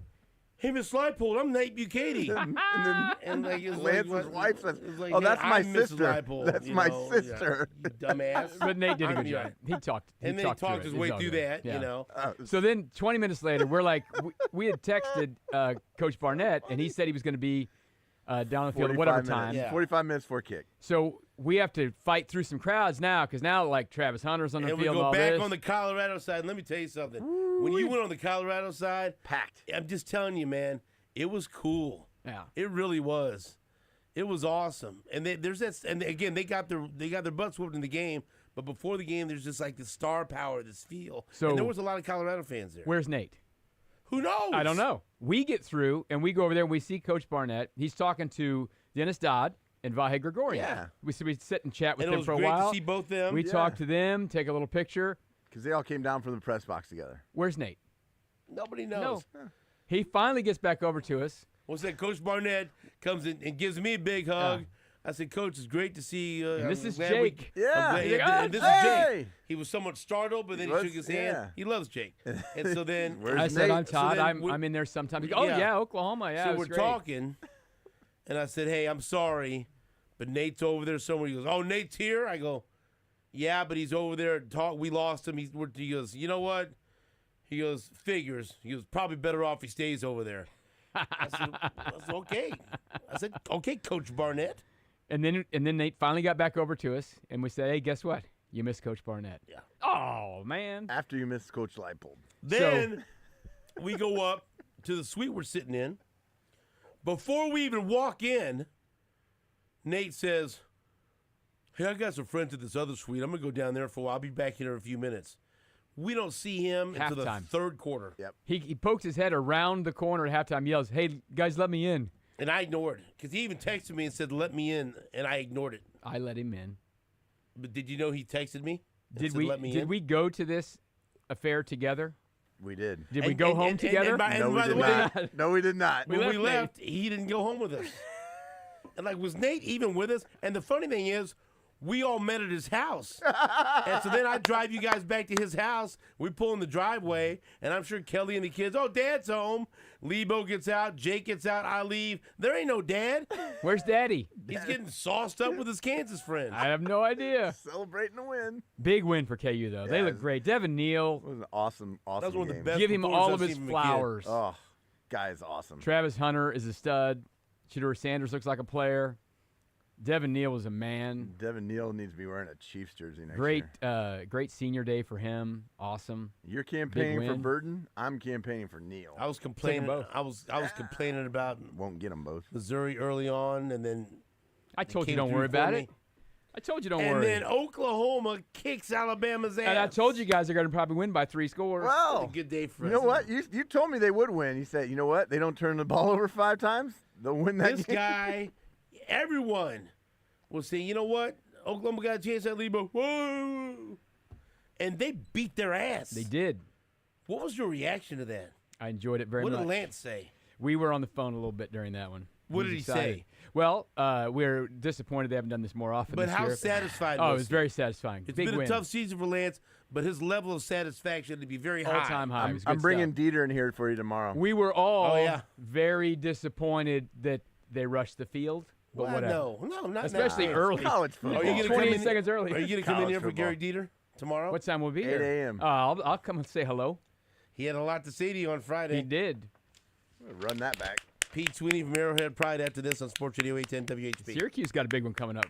Hey, Miss Leipold, I'm Nate Bucati. And then And like, it was Lance's like, wife says, it was like, oh, hey, that's my I'm Mrs. sister. Leipold, That's you my know, sister. Yeah, you dumbass. But Nate did a good Yeah. job. He talked. And then he talked through his it. way It's all through good. that, Yeah. you know. So then 20 minutes later, we're like, we had texted Coach Barnett, and he said he was going to be down the field at whatever 45 time. minutes. Yeah. 45 minutes for a kick. So we have to fight through some crowds now because now, like, Travis Hunter's on the And we field and go all back this. on the Colorado side. Let me tell you something. When you went on the Colorado side, Packed. I'm just telling you, man, it was cool. Yeah. It really was. It was awesome. And there's that. And again, they got their butts whooped in the game. But before the game, there's just like this star power, this feel. So- and there was a lot of Colorado fans there. Where's Nate? Who knows? I don't know. We get through, and we go over there, and we see Coach Barnett. He's talking to Dennis Dodd and Vahe Gregorian. Yeah. We sit and chat with And it them was for a great while. to see both them. We Yeah. talk to them, take a little picture. Because they all came down from the press box together. Where's Nate? Nobody knows. No. He finally gets back over to us. What's that? Coach Barnett comes in and gives me a big hug. I said, Coach, it's great to see you. And this I'm is glad Jake. Yeah. I'm glad- He's like, and this "Oh, is Jake. hey!" He was somewhat startled, but then he was, shook his hand. yeah. He loves Jake. And so then Where's I said, Nate? I'm Todd. then I'm in there sometimes. He goes, Yeah. oh, yeah, Oklahoma. Yeah, so it we're was great. talking, and I said, hey, I'm sorry, but Nate's over there somewhere. He goes, oh, Nate's here? I go, yeah, but he's over there. We lost him. He goes, you know what? He goes, figures. He goes, probably better off he stays over there. I said, okay. I said, okay, Coach Barnett. And then Nate finally got back over to us, and we said, hey, guess what? You missed Coach Barnett. Yeah. Oh, man. After you missed Coach Leipold. Then we go up to the suite we're sitting in. Before we even walk in, Nate says, hey, I got some friends at this other suite. I'm going to go down there for a while. I'll be back here in a few minutes. We don't see him until the Halftime. third quarter. Yep. He pokes his head around the corner at halftime, yells, hey, guys, let me in. And I ignored it because he even texted me and said, let me in, and I ignored it. I let him in. But did you know he texted me? and Did said, we let me did in? we go to this affair together? We did. Did we go home together? No, we by the did way, not. No, we did not. when we left left, he didn't go home with us. And like, was Nate even with us? And the funny thing is, we all met at his house. And so then I drive you guys back to his house. We pull in the driveway, and I'm sure Kelly and the kids, oh, Dad's home. Leabo gets out. Jake gets out. I leave. There ain't no Dad. Where's Daddy? He's getting sauced up with his Kansas friends. I have no idea. Celebrating a win. Big win for KU, though. They Yeah, look great. Devin Neal, It was an awesome That was one of the game. best give him performances all I've of his seen from a kid. flowers. Oh, guy is awesome. Travis Hunter is a stud. Shedeur Sanders looks like a player. Devin Neal was a man. Devin Neal needs to be wearing a Chiefs jersey next year. Great senior day for him. Awesome. You're campaigning for Burden. I'm campaigning for Neal. I was complaining. I was complaining about won't get them both. Missouri early on, and then I told you don't worry about it. I told you don't worry. And then Oklahoma kicks Alabama's ass. And I told you guys they're going to probably win by 3 scores. Well, a good day for us. You know what? You told me they would win. You said, you know what? They don't turn the ball over 5 times. They'll win that game. This guy, everyone will say, you know what? Oklahoma got a chance at Leabo. Whoa! And they beat their ass. They did. What was your reaction to that? I enjoyed it very much. What did Lance say? We were on the phone a little bit during that one. What did he say? Well, we're disappointed they haven't done this more often. But this how year. satisfied Oh, was it was he? very satisfying. It's Big been win. a tough season for Lance, but his level of satisfaction to be very high. All-time high. I'm bringing Dieter in here for you tomorrow. We were all very disappointed that they rushed the field. But well, whatever. No, not especially now. early. College football. Are you gonna 28 come in, seconds early. Are you going to come in here for Gary Dieter tomorrow? What time will be 8 here? a.m. I'll come and say hello. He had a lot to say to you on Friday. He did. Run that back. Pete Sweeney from Arrowhead Pride after this on Sports Radio 810 WHB. Syracuse got a big one coming up.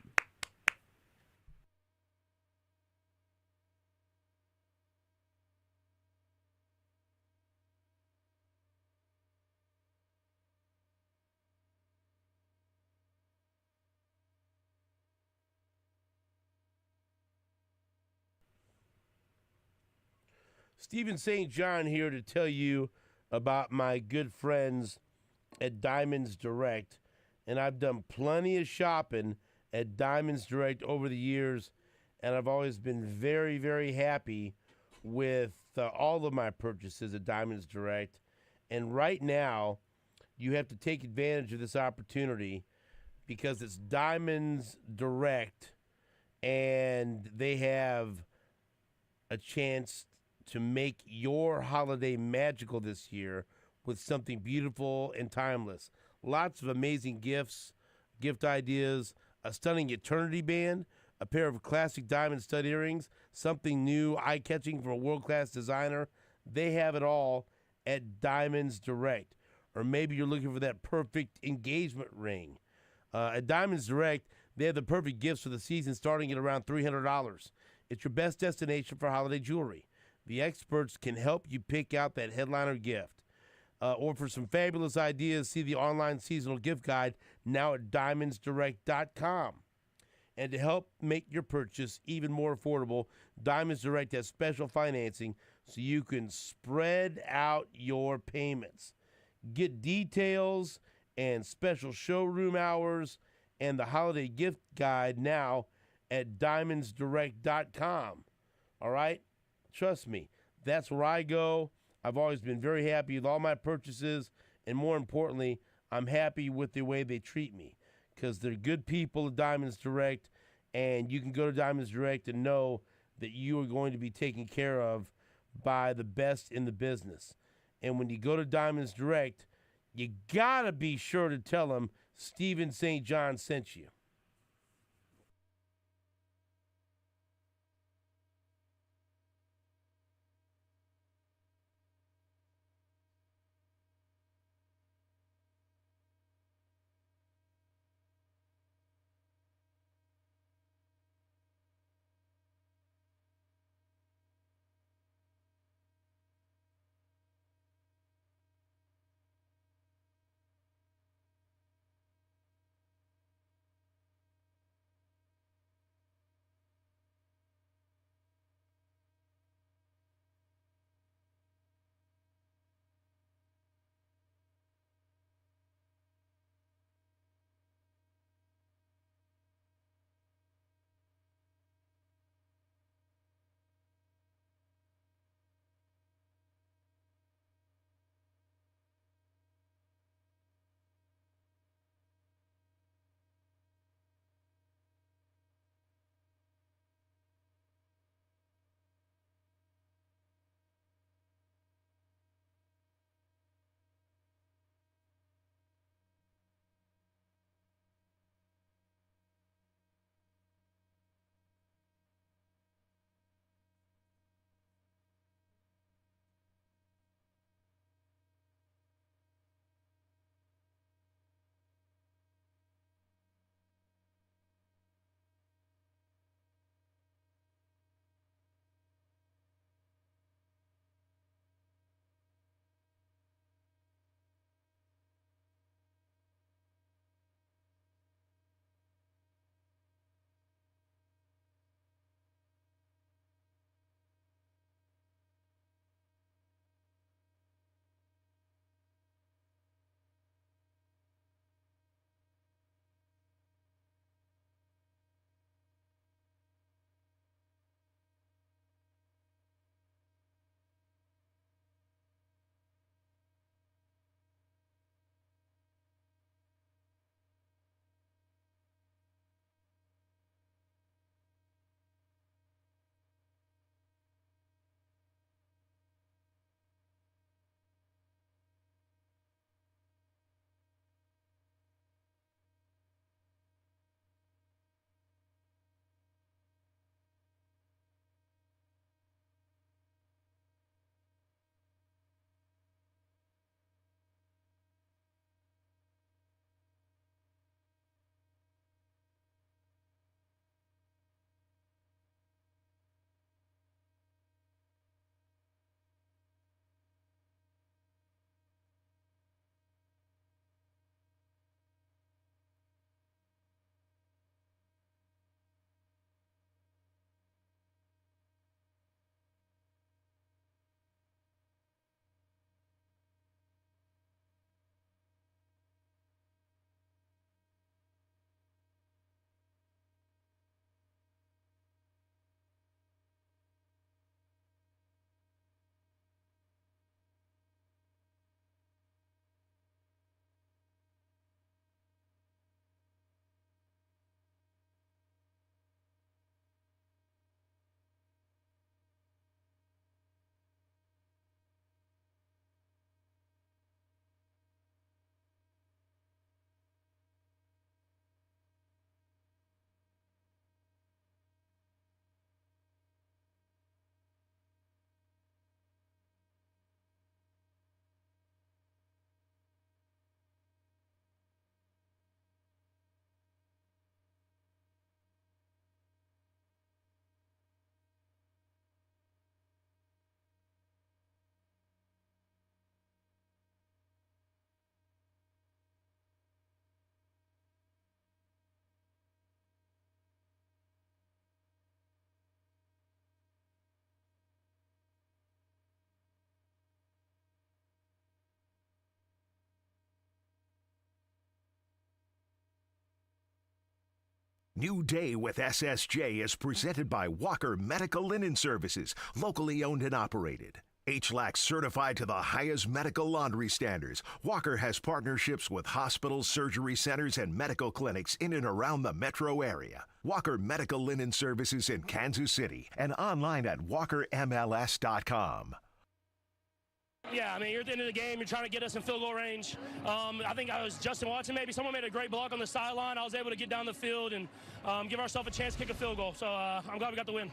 Stephen St. John here to tell you about my good friends at Diamonds Direct. And I've done plenty of shopping at Diamonds Direct over the years, and I've always been very, very happy with all of my purchases at Diamonds Direct. And right now, you have to take advantage of this opportunity because it's Diamonds Direct, and they have a chance to make your holiday magical this year with something beautiful and timeless. Lots of amazing gifts, gift ideas, a stunning eternity band, a pair of classic diamond stud earrings, something new, eye-catching from a world-class designer. They have it all at Diamonds Direct. Or maybe you're looking for that perfect engagement ring. At Diamonds Direct, they have the perfect gifts for the season starting at around $300. It's your best destination for holiday jewelry. The experts can help you pick out that headliner gift. Or for some fabulous ideas, see the online seasonal gift guide now at diamondsdirect.com. And to help make your purchase even more affordable, Diamonds Direct has special financing so you can spread out your payments. Get details and special showroom hours and the holiday gift guide now at diamondsdirect.com. All right? Trust me, that's where I go. I've always been very happy with all my purchases, and more importantly, I'm happy with the way they treat me because they're good people at Diamonds Direct, and you can go to Diamonds Direct and know that you are going to be taken care of by the best in the business. And when you go to Diamonds Direct, you got to be sure to tell them Stephen St. John sent you. New Day with SSJ is presented by Walker Medical Linen Services, locally owned and operated. HLAC certified to the highest medical laundry standards. Walker has partnerships with hospitals, surgery centers, and medical clinics in and around the metro area. Walker Medical Linen Services in Kansas City and online at walkermls.com. Yeah, I mean, you're at the end of the game. You're trying to get us in field goal range. I think I was Justin Watson, maybe. Someone made a great block on the sideline. I was able to get down the field and give ourselves a chance to kick a field goal. So I'm glad we got the win.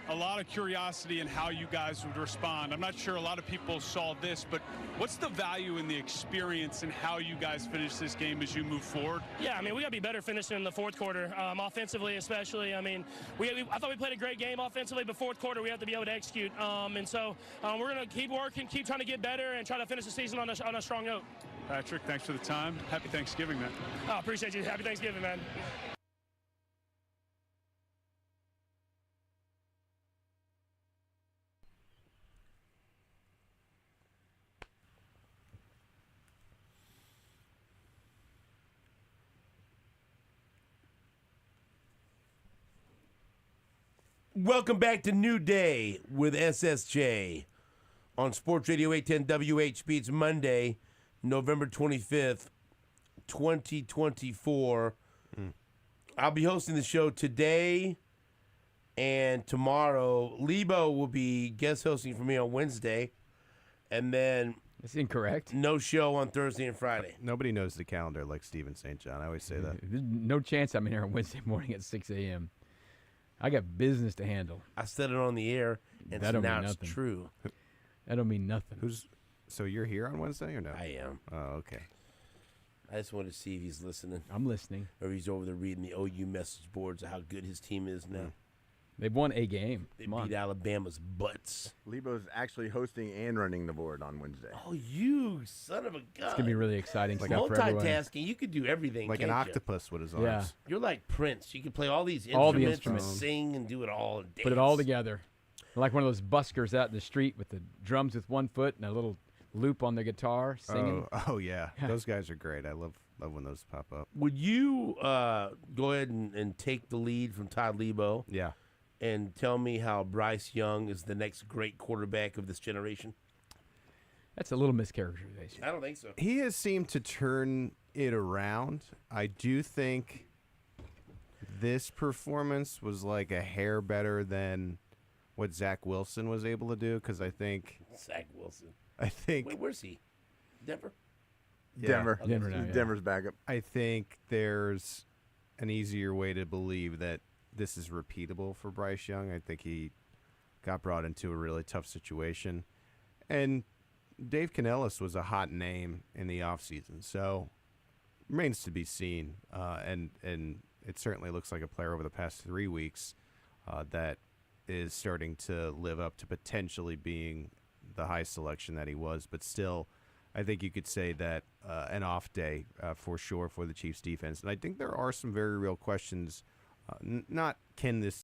A lot of curiosity in how you guys would respond. I'm not sure a lot of people saw this, but what's the value in the experience and how you guys finish this game as you move forward? Yeah, I mean, we got to be better finishing in the fourth quarter, offensively especially. I mean, I thought we played a great game offensively, but fourth quarter we have to be able to execute. And so we're going to keep working, keep trying to get better, and try to finish the season on a strong note. Patrick, thanks for the time. Happy Thanksgiving, man. I appreciate you. Happy Thanksgiving, man. Welcome back to New Day with SSJ on Sports Radio 810 WHB. It's Monday, November 25th, 2024. I'll be hosting the show today and tomorrow. Leabo will be guest hosting for me on Wednesday. And then That's incorrect. no show on Thursday and Friday. Nobody knows the calendar like Steven St. John. I always say that. There's no chance I'm in here on Wednesday morning at 6 a.m. I got business to handle. I said it on the air, and That don't now mean it's nothing. true. That don't mean nothing. So you're here on Wednesday or no? I am. Oh, okay. I just wanted to see if he's listening. I'm listening. Or he's over there reading the OU message boards of how good his team is now. They've won a game. They Come on. beat Alabama's butts. Leabo's actually hosting and running the board on Wednesday. Oh, you son of a gun. It's going to be really exciting Like stuff for everyone. Multitasking. You could do everything, Like an can't you? octopus with his arms. Yeah. You're like Prince. You can play all these All the instruments, and instruments. sing and do it all. And dance. Put it all together. Like one of those buskers out in the street with the drums with one foot and a little loop on the guitar singing. Oh yeah. Those guys are great. I love when those pop up. Would you go ahead and take the lead from Todd Leabo Yeah. and tell me how Bryce Young is the next great quarterback of this generation? That's a little mischaracterization. I don't think so. He has seemed to turn it around. I do think this performance was like a hair better than what Zach Wilson was able to do, because I think Zach Wilson. Wait, where's he? Denver? Yeah. Denver. Denver now, yeah. Denver's backup. I think there's an easier way to believe that this is repeatable for Bryce Young. I think he got brought into a really tough situation. And Dave Canellis was a hot name in the offseason, so remains to be seen. And it certainly looks like a player over the past 3 weeks that is starting to live up to potentially being the high selection that he was. But still, I think you could say that an off day for sure for the Chiefs defense. And I think there are some very real questions. Not can this